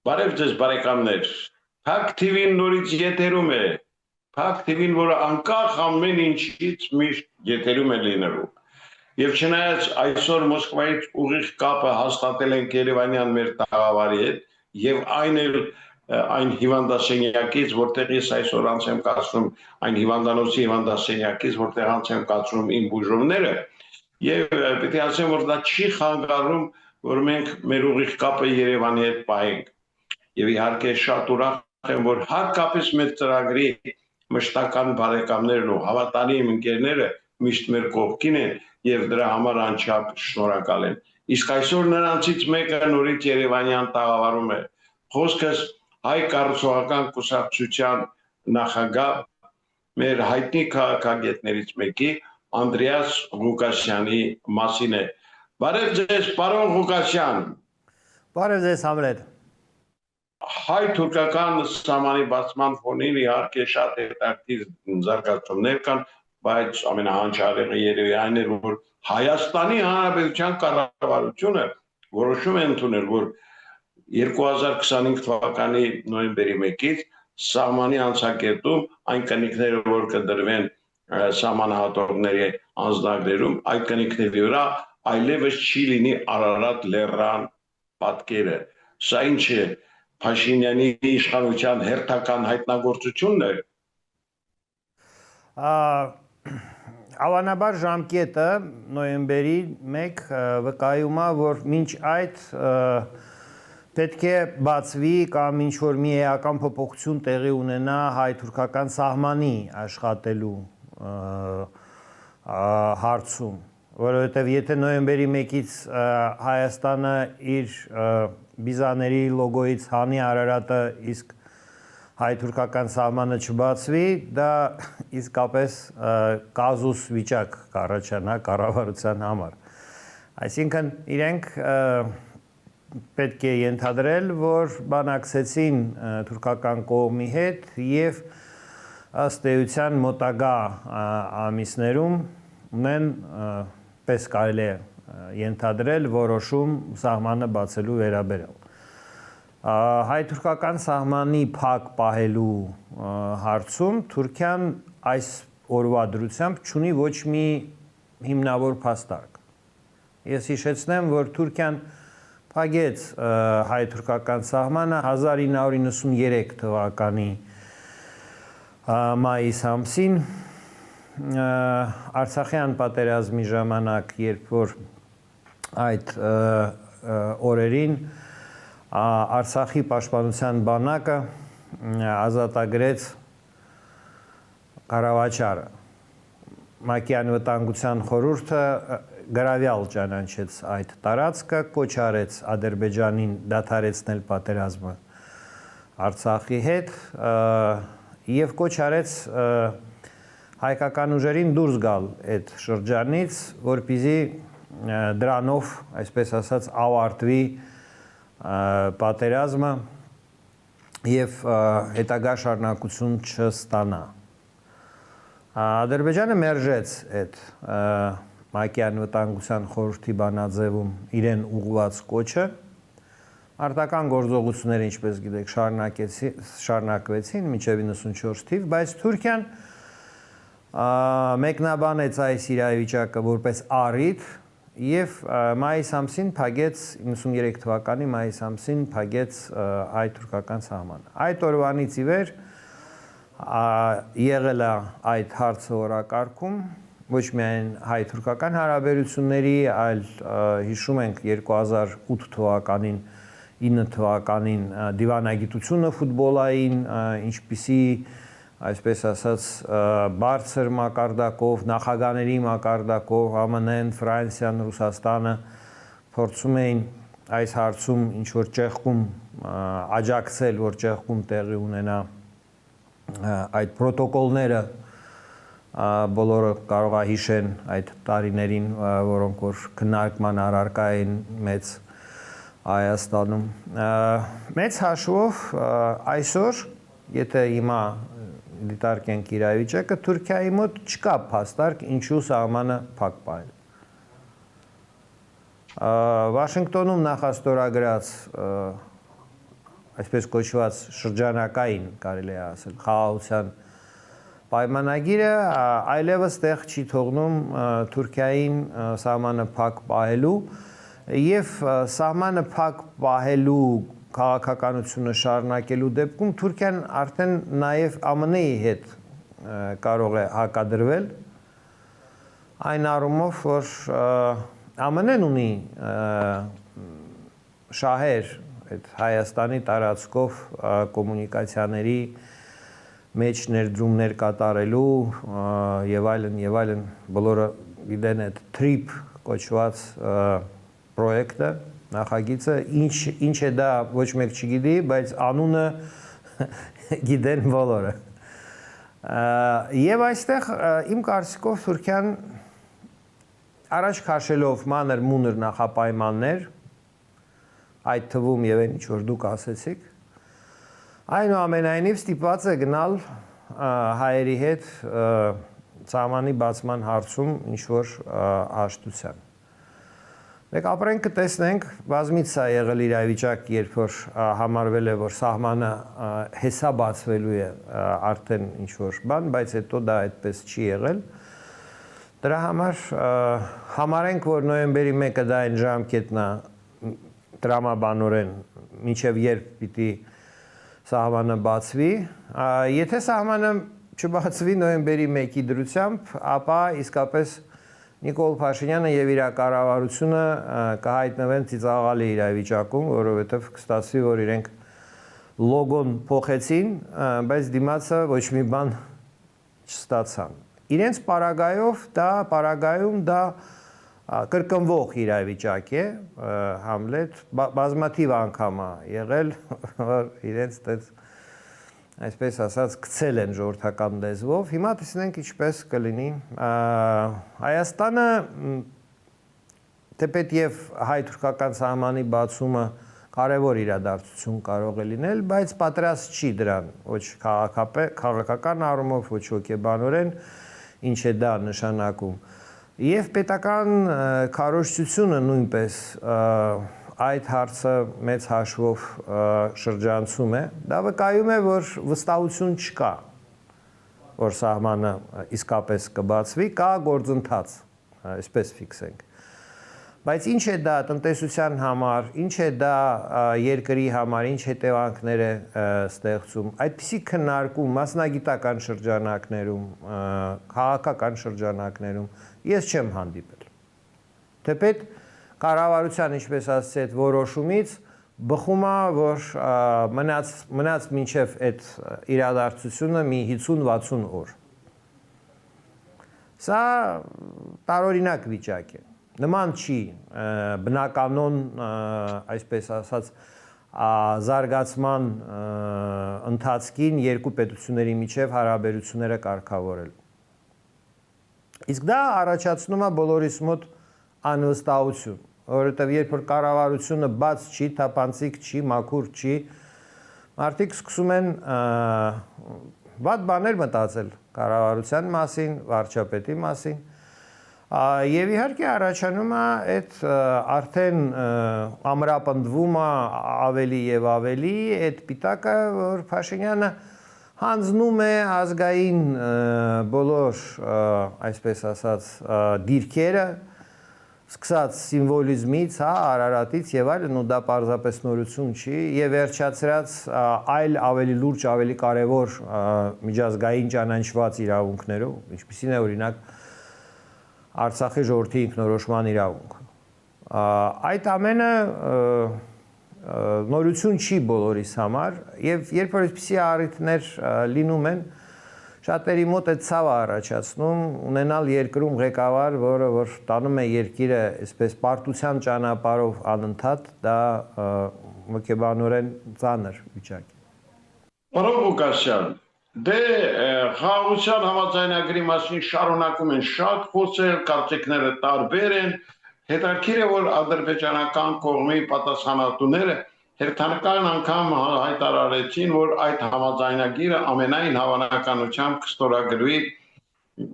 Բարև ձեզ բարեկամներ, Փակ TV-ն նորից եթերում է, Փակ TV-ն, որը անկախ ամեն ինչից միշտ եթերում է լինելու։ Եվ չնայած այսօր Մոսկվայից ուղիղ կապը հաստատել ենք Երևանյան մեր տաղավարի հետ, եւ այն հիվանդասենյակից, որտեղ ես այսօր անց եմ կացնում, այն հիվանդանոցի հիվանդասենյակից, որտեղ անց եմ կացնում իմ բուժումները, եւ պետք է ասեմ, որ դա չի խանգարում, որ մենք մեր ուղիղ կապը Երևանի հետ պահենք։ Եվ իհարկե շատ ուրախ եմ, որ հատկապես մեր ծրագրի մշտական բարեկամներն ու հավատալիք ընկերները միշտ մեր կողքին են եւ դրա համար անչափ շնորհակալ եմ։ Իսկ այսօր նրանցից մեկը նորից Երևանյան տաղավարում է։ Խոսքս հայ կառուցողական կուսակցության նախագահ մեր հայտնի քաղաքագետներից մեկի Անդրեաս Ղուկասյանի մասին է։ Բարև ձեզ, պարոն Ղուկասյան։ Բարև ձեզ, Համլետ։ Հայ-թուրքական սահմանի բացման ֆոնին իհարկե շատ հետաքրքիր զարգացումներ կան, բայց ամենահանջարեղը երևի այն է, որ Հայաստանի Հանրապետության կառավարությունը որոշում է ընդունել, որ 2025 թվականի նոյեմբերի 1-ից սահմանի անցակետում այն կնիքները, որ կդրվեն սահմանահատողների անձնագրերում, այդ կնիքների վրա այլևս չի լինի Արարատ լեռան պատկերը։ Սա ինչ է, Փաշինյանի իշխանության հերթական հայտնագործությունն է։ Հավանաբար ժամկետը նոյեմբերի 1 վկայում է, որ մինչ այդ պետք է բացվի կամ ինչ-որ մի էական փոփոխություն տեղի ունենա հայ-թուրքական սահմանի աշխատելու հարցում, որովհետև եթե նոյեմբերի 1-ից Հայաստանը իր բիզաների լոգոյից հանի Արարատը, իսկ հայ-թուրքական սահմանը չբացվի, դա իսկապես կազուս վիճակ կառաջանա կառավարության համար։ Այսինքն իրենք պետք է ենթադրել, որ բանակցեցին թուրքական կողմի հետ եւ ըստ էության մոտակա ամիսներում ունեն պես կարելի է ենթադրել որոշում սահմանը բացելու վերաբերյալ։ Հայ-թուրքական սահմանի փակ պահելու հարցում Թուրքիան այս օրվա դրությամբ չունի ոչ մի հիմնավոր փաստարկ։ Ես հիշեցնեմ, որ Թուրքիան փակեց հայ-թուրքական սահմանը 1993 թվականի մայիս ամսին Արցախյան պատերազմի ժամանակ, երբ որ այդ օրերին Արցախի պաշտպանության բանակը ազատագրեց Կառավաճառը։ ՄԱԿ-ի անվտանգության խորհուրդը գրավյալ ճանաչեց այդ տարածքը, կոչ արեց Ադրբեջանին դադարեցնել պատերազմը Արցախի հետ եւ կոչ արեց հայկական ուժերին դուրս գալ այդ շրջանից, որպեսզի դրանով, այսպես ասած, ավարտվի պատերազմը եւ հետագա շարունակություն չստանա։ Ադրբեջանը մերժեց այդ ՄԱԿ-ի անվտանգության խորհրդի բանաձևում իրեն ուղղված կոչը, արտական գործողությունները, ինչպես գիտեք, շարունակվեցին մինչև 94 թիվ, բայց Թուրքիան մեկնաբանեց այս իրավիճակը որպես առիթ եւ մայիս ամսին փակեց 93 թվականի մայիս ամսին փակեց հայ-թուրքական սահմանը։ Այդ օրվանից ի վեր եղել է այդ հարցը օրակարգում, ոչ միայն հայ-թուրքական հարաբերությունների, այլ հիշում ենք 2008 թվականին 9 թվականին դիվանագիտությունը ֆուտբոլային, ինչպիսի այսպես ասած բարձր մակարդակով, նախագաների մակարդակով ԱՄՆ-ն, Ֆրանսիան, Ռուսաստանը փորձում էին այս հարցում ինչ որ ճեղքում աջակցել, որ ճեղքում տեղի ունենա այդ պրոտոկոլները բոլորը կարող է հիշեն այդ տարիներին, որոնք որ քննարկման առարկա էին մեծ Հայաստանում։ Մեծ հաշվով այսօր, եթե հիմա դիտարկենք իրավիճակը, Թուրքիայի մոտ չկա փաստարկ ինչու սահմանը փակ պահել։ Վաշինգտոնում նախաստորագրած այսպես կոչված շրջանակային կարելի է ասել խաղաղության պայմանագիրը այլևս տեղ չի թողնում Թուրքիային սահմանը փակ պահելու եւ սահմանը փակ պահելու քաղաքականությունը շարունակելու դեպքում Թուրքիան արդեն նաեւ ԱՄՆ-ի հետ կարող է հակադրվել այն առումով որ ԱՄՆ-ն ունի շահեր այդ Հայաստանի տարածքով կոմունիկացիաների մեջ ներդրումներ կատարելու եւ այլն բոլորը գիտեն այդ TRIP կոչված պրոյեկտը նախագիծը ինչ է դա ոչ մեկ չգիտի բայց անունը գիտեն բոլորը եւ այստեղ իմ կարծիքով Թուրքիան առաջ քաշելով մանր մունր նախապայմաններ այդ թվում եւ այն ինչ որ դուք ասեցիք այնուամենայնիվ ստիպված է գնալ հայերի հետ սահմանի բացման հարցում ինչ որ հաշտության Մենք ապրենք կտեսնենք բազմից է եղել իրավիճակ երբ որ համարվել է որ սահմանը հեսա բացվելու է արդեն ինչ որ բան բայց հետո դա այդպես չի եղել Դրա համար համարենք որ նոյեմբերի 1-ը դա այն ժամկետն է տրամաբանորեն մինչև երբ պիտի սահմանը բացվի եթե սահմանը չբացվի նոյեմբերի 1-ի դրությամբ ապա իսկապես Նիկոլ Փաշինյանը եւ իր կառավարությունը կհայտնվեն ծիծաղալի իրավիճակում, որովհետեւ կստացվի, որ իրենք լոգոն փոխեցին, բայց դիմացը ոչ մի բան չստացան։ Իրենց պարագայում դա կրկնվող իրավիճակ է, Համլետ բազմաթիվ անգամ է եղել, որ իրենց այդպես այսպես ասած գցել են ժողովրդական լեզվով հիմա տեսնենք ինչպես կլինի Հայաստանը թեպետ եւ հայ-թուրքական սահմանի բացումը կարևոր իրադարձություն կարող է լինել բայց պատրաստ չի դրան ոչ քաղաքական առումով ոչ հոգեբանորեն ինչ է դա նշանակում եւ պետական քարոզչությունը նույնպես այդ հարցը մեծ հաշվով շրջանցում է, դա վկայում է, որ վստահություն չկա, որ սահմանը իսկապես կբացվի, կա գործընթաց, այսպես ֆիքսենք։ Բայց ինչ է դա տնտեսության համար, ինչ է դա երկրի համար, ինչ հետևանքներ է ստեղծում, այդպիսի քննարկում մասնագիտական շրջանակներում, քաղաքական շրջանակներում ես չեմ հանդիպել։ Թեպետ Կառավարության ինչպես ասացի այդ որոշումից բխում է որ մնաց մինչև այդ իրադարձությունը մի 50-60 օր։ Սա տարօրինակ վիճակ է։ Նման չի բնականon այսպես ասած զարգացման ընթացքին երկու պետությունների միջև հարաբերությունները կարգավորել։ Իսկ դա առաջացնում է բոլորիս մոտ անվստահություն որովհետև երբ որ կառավարությունը բաց չի, թափանցիկ չի, մաքուր չի, մարդիկ սկսում են վատ բաներ մտածել կառավարության մասին, վարչապետի մասին, եւ իհարկե առաջանում է այդ արդեն ամրապնդվում է ավելի եւ ավելի այդ պիտակը, որ Փաշինյանը հանձնում է ազգային բոլոր, այսպես ասած, դիրքերը սկսած սիմվոլիզմից, Արարատից եւ այլն ու դա պարզապես նորություն չի եւ վերջացրած այլ ավելի լուրջ, ավելի կարեւոր միջազգային ճանաչված իրավունքներով, ինչպիսին է օրինակ Արցախի ժողովրդի ինքնորոշման իրավունքը։ Այդ ամենը նորություն չի բոլորիս համար եւ երբ որ այսպիսի առիթներ լինում են Շատերի մոտ է ցավ առաջացնում ունենալ երկրում ղեկավար, որը որ տանում է երկիրը այսպես պարտության ճանապարհով անընդհատ, դա հոգեբանորեն ծանր վիճակ է։ Պարոն Ղուկասյան, դե խաղաղության համաձայնագրի մասին շարունակում են շատ խոսել, կարծիքները տարբեր են, հետաքրքիր է, որ ադրբեջանական կողմի պատասխանատուները հերթական անգամ հայտարարեցին, որ այդ համաձայնագիրը ամենայն հավանականությամբ կստորագրվի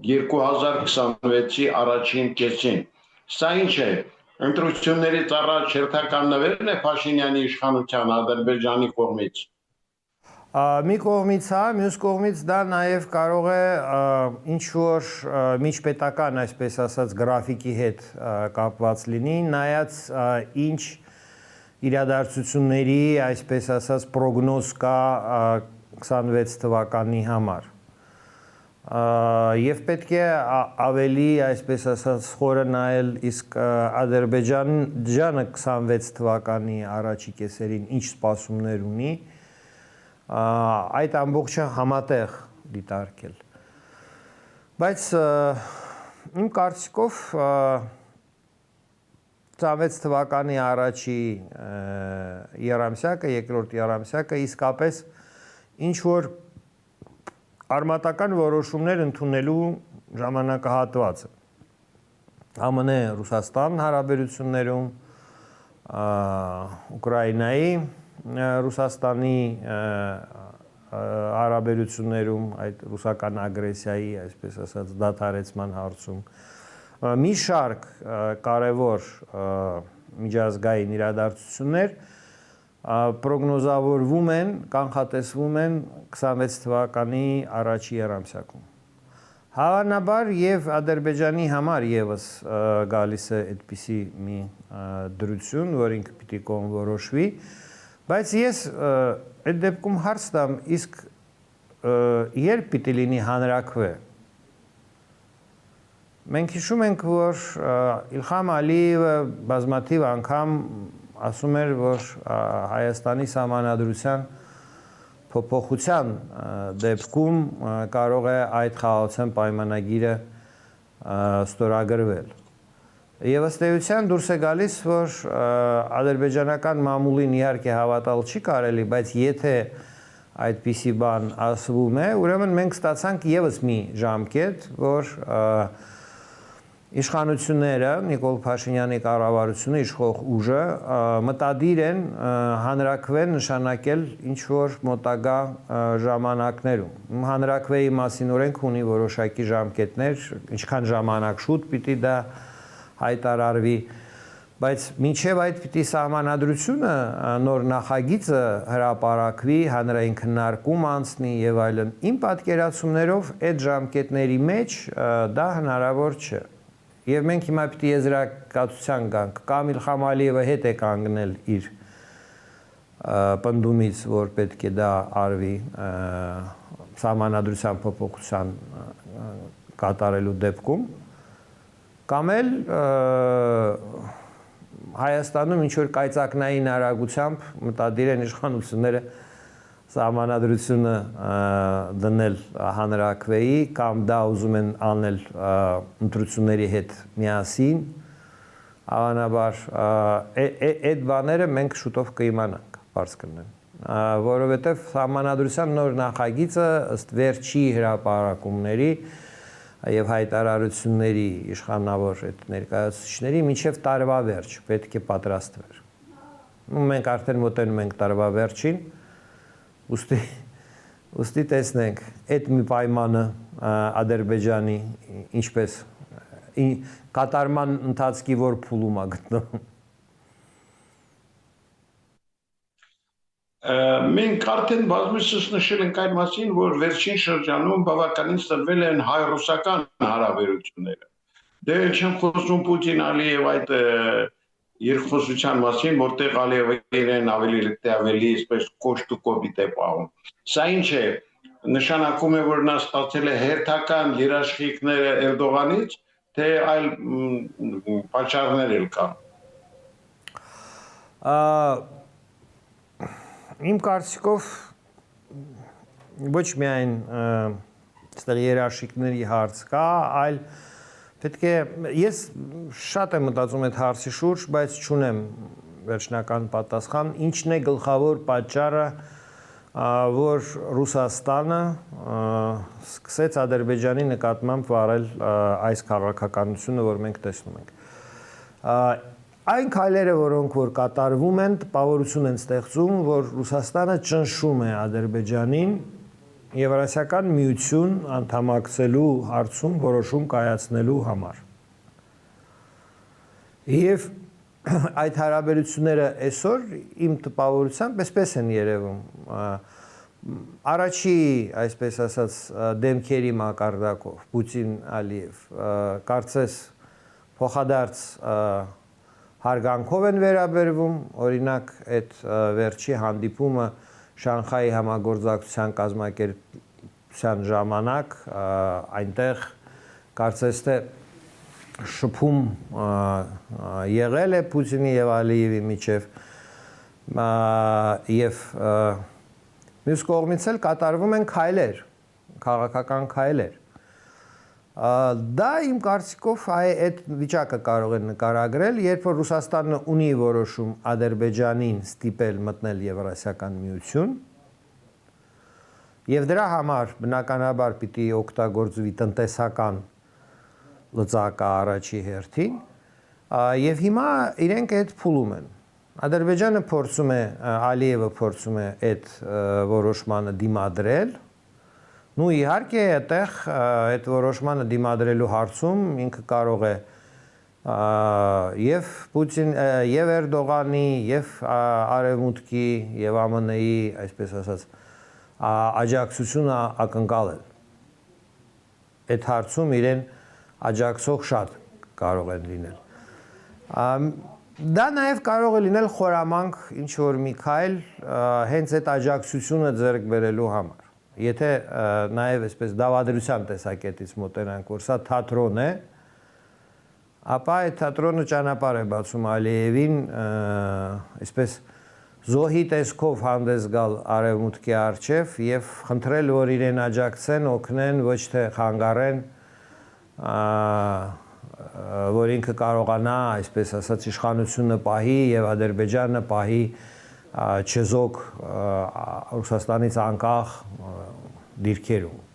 2026-ի առաջին կեսին։ Սա ինչ է, ընտրություններից առաջ հերթական նվերն է Փաշինյանի իշխանության Ադրբեջանի կողմից։ Մի կողմից հա, մյուս կողմից դա նաև կարող է ինչ-որ միջպետական, այսպես ասած, գրաֆիկի հետ կապված լինի, նայած ինչ իրադարձությունների, այսպես ասած, պրոգնոզ կա 26 թվականի համար։ Եվ պետք է ավելի, այսպես ասած, խորը նայել իսկ Ադրբեջանը 26 թվականի առաջի կեսերին ինչ սպասումներ ունի, այդ ամբողջը համատեղ դիտարկել։ Բայց իմ կարծիքով 26 թվականի առաջի եռամսյակը, երկրորդ եռամսյակը իսկապես ինչ-որ արմատական որոշումներ ընդունելու ժամանակահատվածը։ ԱՄՆ-Ռուսաստան հարաբերություններում, Ուկրաինայի Ռուսաստանի հարաբերություններում, այդ ռուսական ագրեսիայի, այսպես ասած, դադարեցման հարցում, մի շարք կարևոր միջազգային իրադարձություններ պրոգնոզավորվում են, կանխատեսվում են 26 թվականի առաջի եռամսյակում։ Հավանաբար եւ Ադրբեջանի համար եւս գալիս է այդպիսի մի դրություն, որ ինքը պիտի կողմնորոշվի, բայց ես այդ դեպքում հարց տամ, իսկ երբ պիտի լինի հանրաքվե։ Մենք հիշում ենք, որ Իլհամ Ալիևը բազմաթիվ անգամ ասում էր, որ Հայաստանի սահմանադրության փոփոխության դեպքում կարող է այդ խաղաղության պայմանագիրը ստորագրվել։ Եվ ըստ էության դուրս է գալիս, որ ադրբեջանական մամուլին իհարկե հավատալ չի կարելի, բայց եթե այդպիսի բան ասվում է, ուրեմն մենք ստացանք եւս մի ժամկետ, որ իշխանությունները, Նիկոլ Փաշինյանի կառավարությունը, իշխող ուժը մտադիր են հանրաքվեն նշանակել ինչ-որ մոտակա ժամանակներում։ Հանրաքվեի մասին օրենք ունի որոշակի ժամկետներ, ինչքան ժամանակ շուտ պիտի դա հայտարարվի, բայց մինչև այդ պիտի սահմանադրությունը, նոր նախագիծը հրապարակվի, հանրային քննարկում անցնի եւ այլն։ Իմ պատկերացումներով այդ ժամկետների մեջ դա հնարավոր չէ։ Եվ մենք հիմա պիտի եզրակացության գանք, կամ Իլհամ Ալիևը հետ է կանգնել իր պնդումից, որ պետք է դա արվի սահմանադրության փոփոխության կատարելու դեպքում, կամ էլ Հայաստանում ինչ-որ կայծակնային արագությամբ մտադիր են իշխանությունները սահմանադրությունը դնել հանրաքվեի կամ դա ուզում են անել ընտրությունների հետ միասին, հավանաբար այդ բաները մենք շուտով կիմանանք, բարձ կլինեն, որովհետև սահմանադրության նոր նախագիծը ըստ վերջի հրապարակումների եւ հայտարարությունների իշխանավոր այդ ներկայացուցիչների մինչեւ տարվա վերջ պետք է պատրաստվեր։ Մենք արդեն մոտենում ենք տարվա վերջին, ուստի տեսնենք այդ մի պայմանը Ադրբեջանի ինչպես կատարման ընթացքի որ փուլում է գտնվում։ Մենք արդեն բազմիցս նշել ենք այն մասին, որ վերջին շրջանում բավականին սրվել են հայ-ռուսական հարաբերությունները։ Դե չեմ խոսում Պուտին-Ալիև այդ երկխոսության մասին, որտեղ Ալիևը իրեն ավելի լեգտե ավելի այսպես կոշտ ու կոպիտ է պահում։ Սա ինչ է, նշանակում է, որ նա ստացել է հերթական երաշխիքները Էրդողանից, թե այլ պատճառներ էլ կան։ Իմ կարծիքով ոչ միայն այստեղ երաշխիքների հարց կա, այլ պետք է ես շատ եմ մտածում այդ հարցի շուրջ, բայց չունեմ վերջնական պատասխան, ինչն է գլխավոր պատճառը, որ Ռուսաստանը սկսեց Ադրբեջանի նկատմամբ վարել այս քաղաքականությունը, որ մենք տեսնում ենք։ Այն քայլերը, որոնք որ կատարվում են, տպավորություն են ստեղծում, որ Ռուսաստանը ճնշում է Ադրբեջանին Եվրասիական միություն անդամակցելու հարցում որոշում կայացնելու համար։ Եվ այդ հարաբերությունները այսօր իմ տպավորությամբ այսպես են երևում առաջի այսպես ասած դեմքերի մակարդակով Պուտին-Ալիև կարծես փոխադարձ հարգանքով են վերաբերվում օրինակ այդ վերջի հանդիպումը Շանխայի համագործակցության կազմակերպության ժամանակ այնտեղ կարծես թե շփում եղել է Պուտինի եւ Ալիևի միջև եւ մյուս կողմից էլ կատարվում են քայլեր, քաղաքական քայլեր։ Դա իմ կարծիքով այդ վիճակը կարող է նկարագրել, երբ որ Ռուսաստանը ունի որոշում Ադրբեջանին ստիպել մտնել Եվրասիական միություն, եւ դրա համար բնականաբար պիտի օգտագործվի տնտեսական լծակը առաջի հերթին, եւ հիմա իրենք այդ փուլում են։ Ադրբեջանը փորձում է, Ալիևը փորձում է այդ որոշմանը դիմադրել, նու իհարկե այդտեղ այդ որոշմանը դիմադրելու հարցում ինքը կարող է եւ Պուտին եւ Էրդողանի եւ Արևմուտքի եւ ԱՄՆ-ի, այսպես ասած, աջակցությունը ակնկալել։ Այդ հարցում իրեն աջակցող շատ կարող են լինել։ Դա նաև կարող է լինել խորամանկ ինչ որ մի քայլ հենց այդ աջակցությունը ձեռք բերելու համար։ Եթե նաև այսպես դավադրության տեսակետից մոտենանք, որ սա թատրոն է, ապա այդ թատրոնը ճանապարհ է բացում Ալիևին, այսպես զոհի տեսքով հանդես գալ Արևմուտքի առջև եւ խնդրել, որ իրեն աջակցեն, օգնեն, ոչ թե խանգարեն, որ ինքը կարողանա, այսպես ասած, իշխանությունը պահի եւ Ադրբեջանը պահի չեզոք Ռուսաստանից անկախ դիրքերում։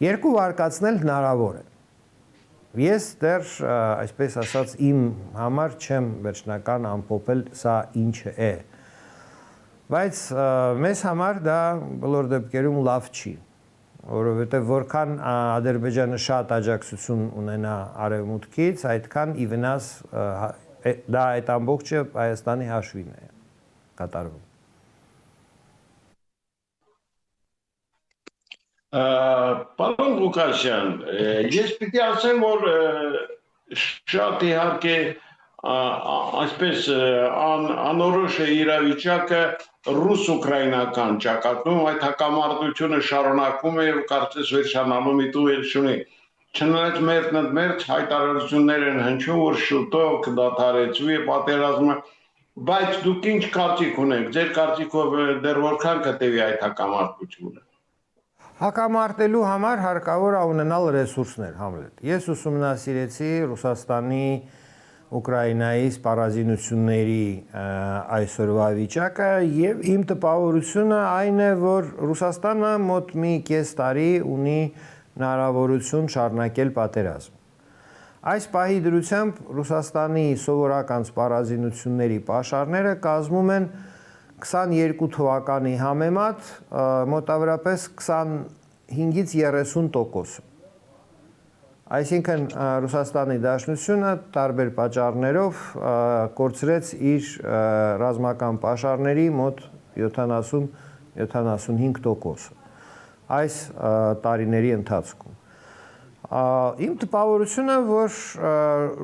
Երկու վարկածնել հնարավոր է։ Ես դեռ, այսպես ասած, իմ համար չեմ վերջնական ամփոփել սա ինչ է։ Բայց մեզ համար դա բոլոր դեպքերում լավ չի, որովհետև որքան Ադրբեջանը շատ աջակցություն ունենա Արևմուտքից, այդքան ի վնաս դա այդ ամբողջը Հայաստանի հաշվին է կատարվում։ Պարոն Ղուկասյան, ես պիտի ասեմ, որ շատ իհարկե այսպես անորոշ է իրավիճակը ռուս-ուկրաինական ճակատում, այդ հակամարտությունը շարունակվում է եւ կարծես վերջանալու միտում էլ չունի։ Չնայած մերթ հայտարարություններ են հնչում, որ շուտով կդադարեցվի պատերազմը, բայց դուք ինչ կարծիք ունեք, ձեր կարծիքով դեռ որքան կտևի այդ հակամարտությունը։ Հակամարտելու համար հարկավոր է ունենալ ռեսուրսներ, Համլետ։ Ես ուսումնասիրեցի Ռուսաստանի, Ուկրաինայի սպառազինությունների այսօրվա վիճակը եւ իմ տպավորությունը այն է, որ Ռուսաստանը մոտ մի կես տարի ունի հնարավորություն շարունակել պատերազմ։ Այս պահի դրությամբ Ռուսաստանի սովորական սպառազինությունների պաշարները կազմում են 22 թվականի համեմատ մոտավորապես 25-ից 30%։ Այսինքն Ռուսաստանի Դաշնությունը տարբեր պատճառներով կորցրեց իր ռազմական պաշարների մոտ 70-75% այս տարիների ընթացքում։ Իմ տպավորությունը, որ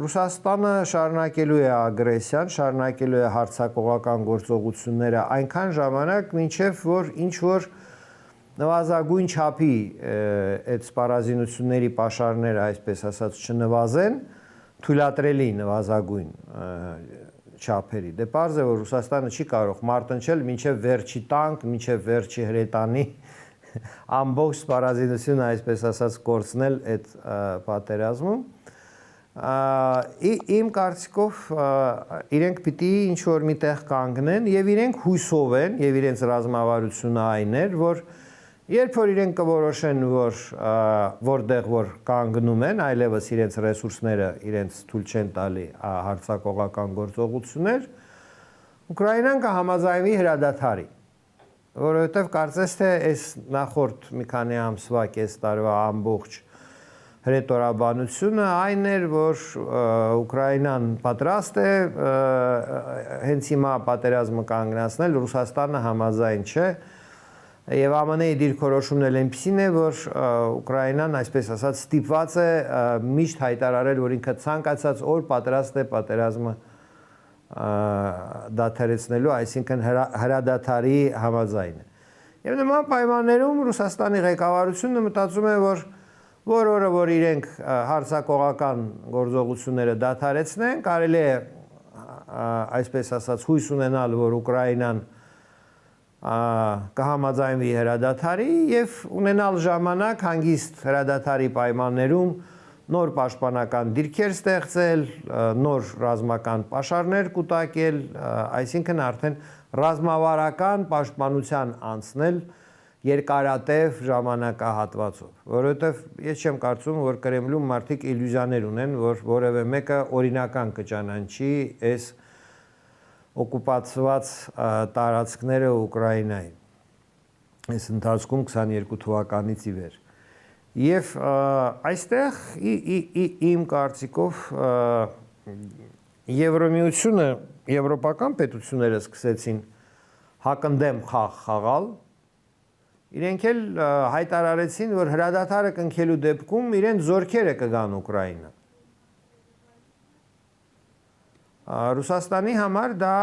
Ռուսաստանը շարունակելու է ագրեսիան, շարունակելու է հարձակողական գործողությունները այնքան ժամանակ, մինչև որ ինչ-որ նվազագույն չափի այդ սպառազինությունների պաշարները, այսպես ասած, չնվազեն, թույլատրելի նվազագույն չափերի։ Դե պարզ է, որ Ռուսաստանը չի կարող մարտնչել մինչև վերջի տանկ, մինչև վերջի հրետանի ամբողջ սպառազինությունը, այսպես ասած, կորցնել այդ պատերազմում։ Իմ կարծիքով իրենք պիտի ինչ-որ միտեղ կանգնեն եւ իրենք հույսով են եւ իրենց ռազմավարությունը այն էր, որ երբ որ իրենք կորոշեն, որ որտեղ որ կանգնում են, այլևս իրենց ռեսուրսները իրենց թույլ չեն տալի հարձակողական գործողություններ, Ուկրաինան կհամաձայնվի հրադադարի, որովհետև կարծես թե այս նախորդ մի քանի ամսվա կես տարվա ամբողջ հրետորաբանությունը այն էր, որ Ուկրաինան պատրաստ է հենց հիմա պատերազմը կանգնացնել, Ռուսաստանը համաձայն չէ, եւ ԱՄՆ-ի դիրքորոշումն էլ այնպեսին է, որ Ուկրաինան, այսպես ասած, ստիպված է միշտ հայտարարել, որ ինքը ցանկացած օր պատրաստ է պատերազմը դադարեցնելու, այսինքն հրադադարի համաձայն է։ Եվ նման պայմաններում Ռուսաստանի ղեկավարությունը մտածում է, որ օրը որ իրենք հարձակողական գործողությունները դադարեցնեն, կարելի է այսպես ասած հույս ունենալ, որ Ուկրաինան կհամաձայնվի հրադադարի եւ ունենալ ժամանակ հանգիստ հրադադարի պայմաններում նոր պաշտպանական դիրքեր ստեղծել, նոր ռազմական պաշարներ կուտակել, այսինքն արդեն ռազմավարական պաշտպանության անցնել երկարատև ժամանակահատվածով, որովհետև ես չեմ կարծում, որ Կրեմլում մարդիկ իլյուզիաներ ունեն, որ որևէ մեկը օրինական կճանաչի այս օկուպացված տարածքները Ուկրաինային այս ընթացքում 22 թվականից ի վեր։ Եվ այստեղ իմ կարծիքով Եվրամիությունը, եվրոպական պետությունները սկսեցին հակընդդեմ խաղ խաղալ, իրենք էլ հայտարարեցին, որ հրադադարը կնքելու դեպքում իրենց զորքերը կգան Ուկրաինա։ Ռուսաստանի համար դա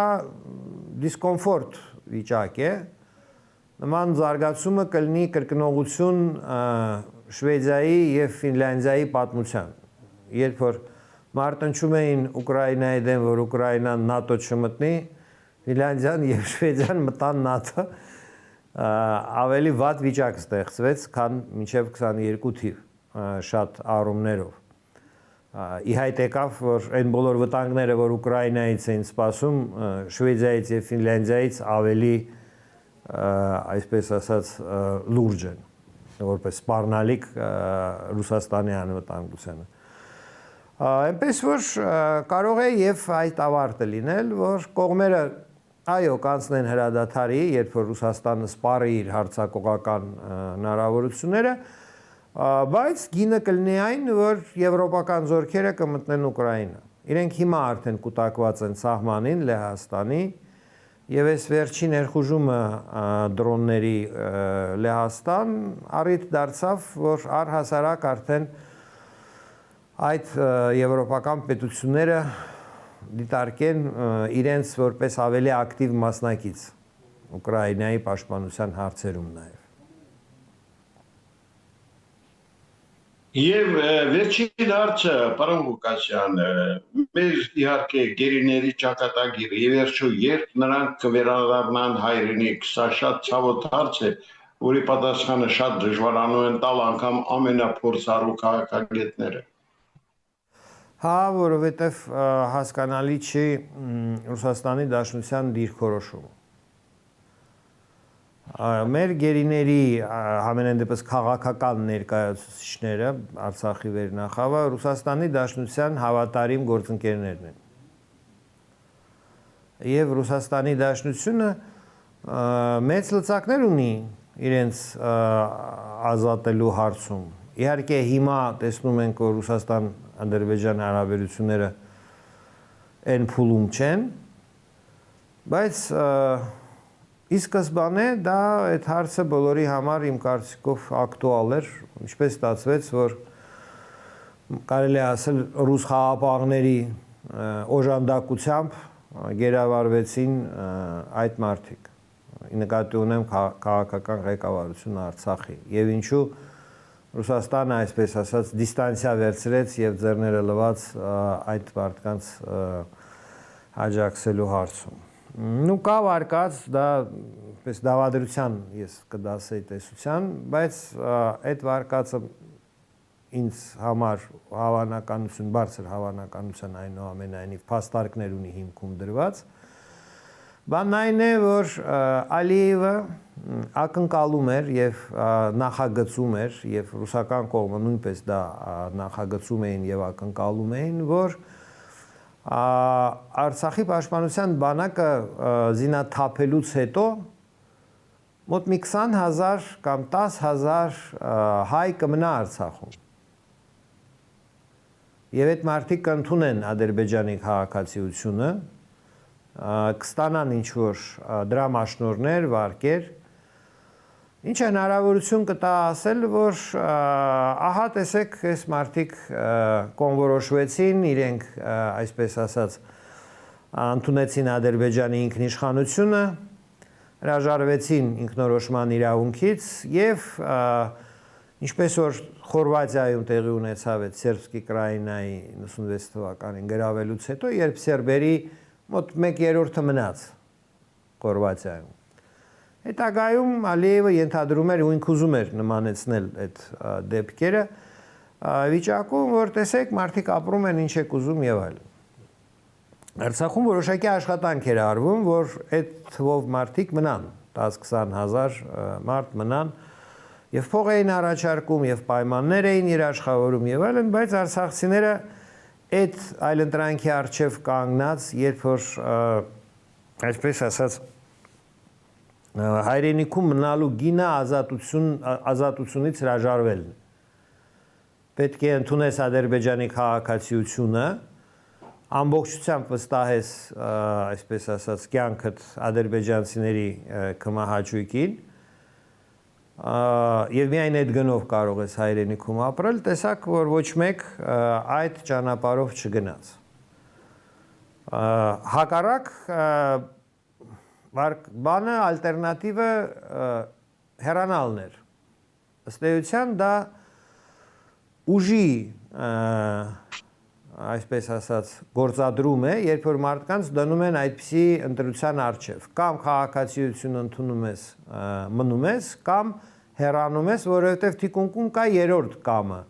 դիսկոմֆորտ վիճակ է, նման զարգացումը կլինի կրկնողություն Շվեդիայի եւ Ֆինլանդիայի պատմության, երբ որ մարտնչում էին Ուկրաինայի դեմ, որ Ուկրաինան ՆԱՏՕ չմտնի, Ֆինլանդիան եւ Շվեդիան մտան ՆԱՏՕ, ավելի վատ վիճակ ստեղծվեց, քան մինչև 22 թիվ շատ առումներով։ Ի հայտ եկավ, որ այն բոլոր վտանգները, որ Ուկրաինայից էին սպասում, Շվեդիայից եւ Ֆինլանդիայից ավելի, այսպես ասած, լուրջ են, որպես սպառնալիք Ռուսաստանի անվտանգությանը։ Այնպես որ կարող է եւ այդ ավարտը լինել, որ կողմերը այո կանցնեն հրադադարի, երբ որ Ռուսաստանը սպառի իր հարձակողական հնարավորությունները, բայց գինը կլինի այն, որ եվրոպական զորքերը կմտնեն Ուկրաինա։ Իրենք հիմա արդեն կուտակված են սահմանին Լեհաստանի, եւ այս վերջին ներխուժումը դրոնների Լեհաստան առիթ դարձավ, որ առհասարակ արդեն այդ եվրոպական պետությունները դիտարկեն իրենց որպես ավելի ակտիվ մասնակից Ուկրաինայի պաշտպանության հարցերում նաև։ Եվ վերջին հարցը, պարոն Ղուկասյան, մեր իհարկե գերիների ճակատագիրը, եւ վերջո երբ նրանք կվերադառնան հայրենիք, սա շատ ցավոտ հարց է, որի պատասխանը շատ դժվարանում են տալ անգամ ամենափորձառու քաղաքագետները։ Հա, որովհետև հասկանալի չի Ռուսաստանի Դաշնության դիրքորոշումը։ Մեր գերիների համենայն դեպս քաղաքական ներկայացուցիչները, Արցախի վերնախավը, Ռուսաստանի Դաշնության հավատարիմ գործընկերներն են։ Եվ Ռուսաստանի Դաշնությունը մեծ լծակներ ունի իրենց ազատելու հարցում։ Իհարկե հիմա տեսնում ենք, որ Ռուսաստան-Ադրբեջան հարաբերությունները այն փուլում չեն, բայց ի սկզբանե դա այդ հարցը բոլորի համար իմ կարծիքով ակտուալ էր, ինչպես ստացվեց, որ կարելի է ասել ռուս խաղապահների օժանդակությամբ գերավարվեցին այդ մարդիկ։ Նկատի ունեմ քաղաքական ղեկավարությունը Արցախի, եւ ինչու Ռուսաստանը, այսպես ասած, դիստանցիա վերցրեց եւ ձեռները լված այդ մարդկանց աջակցելու հարցում։ Նու կա վարկած, դա պես դավադրության ես կդասեի տեսության, բայց այդ վարկածը ինձ համար հավանականություն, բարձր հավանականության այնուամենայնիվ փաստարկներ ունի հիմքում դրված։ Բանն այն է, որ Ալիևը ակնկալում էր եւ նախագծում էր եւ ռուսական կողմը նույնպես դա նախագծում էին եւ ակնկալում էին, որ Արցախի պաշտպանության բանակը զինաթափելուց հետո մոտ մի 20,000 կամ 10,000 հայ կմնա Արցախում։ եւ այդ մարդիկ կընդունեն Ադրբեջանի քաղաքացիությունը, կստանան ինչ-որ դրամաշնորհներ, վարկեր, ինչը հնարավորություն կտա ասել, որ ահա տեսեք, այս մարդիկ կոնորոշվեցին, իրենք, այսպես ասած, ընդունեցին Ադրբեջանի ինքնիշխանությունը, հրաժարվեցին ինքնորոշման իրավունքից եւ ինչպես որ Խորվաթիայում տեղի ունեցավ այդ Սերբսկի Կրայինայի 96 թվականին գրավելուց հետո, երբ սերբերի մոտ 1/3-ը մնաց Խորվաթիայում։ Հետագայում Ալիևը ենթադրում էր ու ինք ուզում էր նմանեցնել այդ դեպքերը վիճակում, որ տեսեք, մարդիկ ապրում են ինչ եք ուզում եւ այլն։ Արցախում որոշակի աշխատանք էր արվում, որ այդ թվով մարդիկ մնան, 10-20 հազար մարդ մնան եւ փող էին առաջարկում եւ պայմաններ էին երաշխավորում եւ այլն, բայց արցախցիները այդ այլընտրանքի արժեվ կանգնած, երբ որ այսպես ասած հայրենիքում մնալու գինը ազատությունից հրաժարվելն։ Պետք է ընդունես Ադրբեջանի քաղաքացիությունը, ամբողջությամբ վստահես, այսպես ասած, կյանքդ ադրբեջանցիների կմահաճույքին եւ միայն այդ գնով կարող ես հայրենիքում ապրել, տեսակ, որ ոչ մեկ այդ ճանապարհով չգնաց։ Հակառակ բանը ալտերնատիվը հեռանալն էր։ Ըստ էության դա ուժի այսպես ասած գործադրում է, երբ որ մարդկանց դնում են այդպիսի ընտրության առջև, կամ քաղաքացիություն ընդունում ես, մնում ես, կամ հեռանում ես, որովհետև թիկունքում կա երրորդ կամը։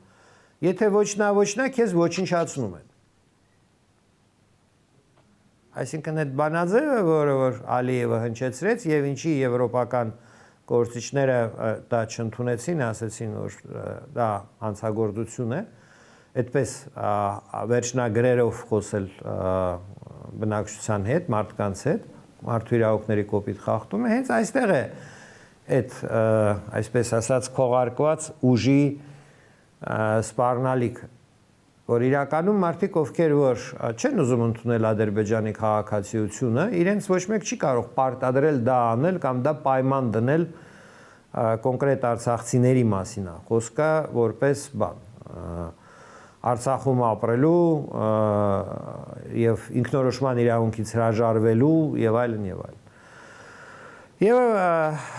Եթե ոչ նա, քեզ ոչնչացնում են։ Այսինքն այդ բանաձևը, որը որ Ալիևը հնչեցրեց եւ ինչի եվրոպական գործիչները դա չընդունեցին, ասացին, որ դա հանցագործություն է, այդպես վերջնագրերով խոսել բնակչության հետ, մարդկանց հետ, մարդու իրավունքների կոպիտ խախտումը, հենց այստեղ է այդ այսպես ասած քողարկված ուժի սպառնալիքը, որ իրականում մարդիկ, ովքեր որ չեն ուզում ընդունել Ադրբեջանի քաղաքացիությունը, իրենց ոչ մեկ չի կարող պարտադրել դա անել կամ դա պայման դնել կոնկրետ արցախցիների մասին, խոսքը որպես բան Արցախում ապրելու եւ ինքնորոշման իրավունքից հրաժարվելու եւ այլն եւ այլն։ Եվ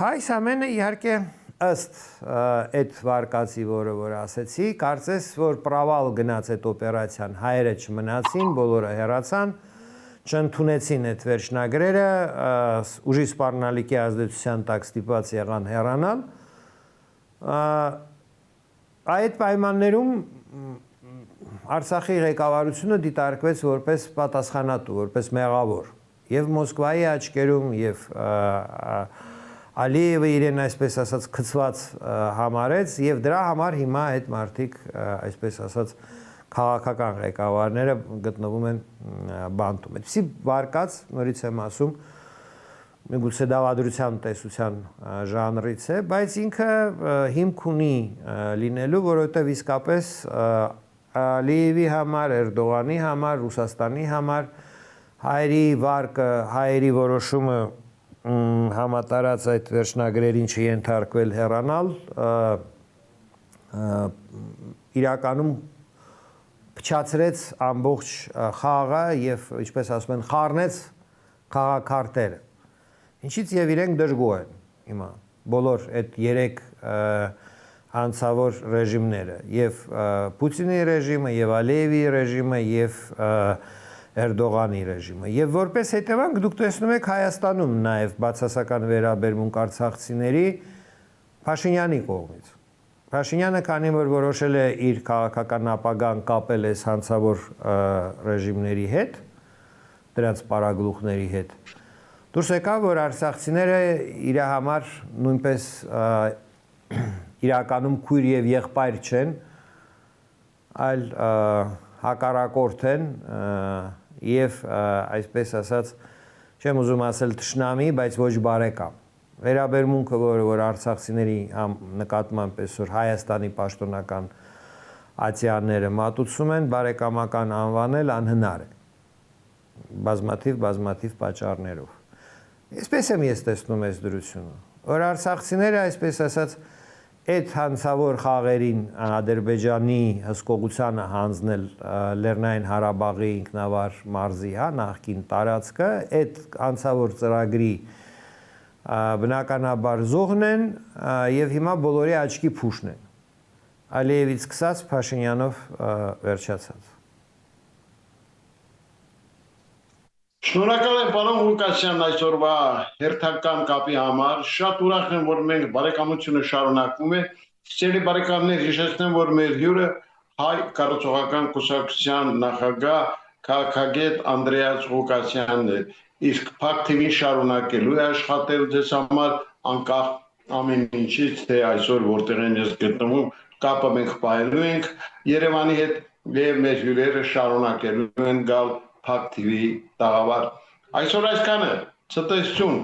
այս ամենը իհարկե ըստ այդ վարկածի, որ ասեցի, կարծես որ պրավալ գնաց այդ օպերացիան, հայերը չմնացին, բոլորը հեռացան, չընդունեցին այդ վերջնագրերը, ուժի սպառնալիքի ազդեցության տակ ստիպված եղան հեռանալ։ Այդ պայմաններում Արցախի ղեկավարությունը դիտարկվեց որպես պատասխանատու, որպես մեղավոր, եւ Մոսկվայի աչքերում եւ Ալիևը իրեն այսպես ասած քծված համարեց եւ դրա համար հիմա այդ մարդիկ այսպես ասած քաղաքական ղեկավարները գտնվում են բանտում։ Այդպիսի վարկած, նորից եմ ասում, միգուցե դավադրության տեսության ժանրից է, բայց ինքը հիմք ունի լինելու, որովհետեւ իսկապես Ալիևի համար, Էրդողանի համար, Ռուսաստանի համար հայերի վարկը, հայերի որոշումը համատարած այդ վերջնագրերին չենթարկվել հեռանալ, իրականում փչացրեց ամբողջ խաղը եւ ինչպես ասում են, խառնեց խաղաքարտերը։ Ինչից եւ իրենք դժգոհ են հիմա բոլոր այդ 3 անցավոր ռեժիմները, եւ Պուտինի ռեժիմը, եւ Ալիևի ռեժիմը, եւ Էրդողանի ռեժիմը։ Եվ որպես հետևանք դուք տեսնում եք Հայաստանում նաեւ բացասական վերաբերմունք արցախցիների Փաշինյանի կողմից։ Փաշինյանը քանի որ որոշել է իր քաղաքական ապագան կապել այս հանցավոր ռեժիմների հետ, դրանց պարագլուխների հետ, դուրս եկավ, որ արցախցիները իր համար նույնպես իրականում քույր եւ եղբայր չեն, այլ հակառակորդ են եւ այսպես ասած չեմ ուզում ասել թշնամի, բայց ոչ բարեկամ։ Վերաբերմունքը, որ արցախցիների նկատմամբ այսօր Հայաստանի պաշտոնական ացիաները մատուցում են, բարեկամական անվանել անհնար է։ Բազմաթիվ պատճառներով։ Այսպես եմ ես տեսնում այս դրությունը, որ արցախցիները, այսպես ասած, այդ հանցավոր խաղերին Ադրբեջանի հսկողությանը հանձնել Լեռնային Ղարաբաղի ինքնավար մարզի, նախկին տարածքը, այդ հանցավոր ծրագրի բնականաբար զոհն են եւ հիմա բոլորի աչքի փուշն են։ Ալիևից սկսած Փաշինյանով վերջացած։ Շնորհակալ եմ պարոն Ղուկասյան այսօրվա հերթական կապի համար, շատ ուրախ եմ, որ մենք բարեկամությունը շարունակվում է, սիրելի բարեկամներ, հիշեցնեմ, որ մեր հյուրը հայ կառուցողական կուսակցության նախագահ քաղաքագետ Անդրեաս Ղուկասյանն է, իսկ Փակ TV-ն շարունակելու է աշխատել ձեզ համար անկախ ամեն ինչից, թե այսօր որտեղ են ես գտնվում, կապը մենք պահելու ենք Երևանի հետ եւ մեր հյուրերը շարունակելու են գալ Փակ TV-ի տաղավար։ Այսօր այսքանը, ցտեսություն։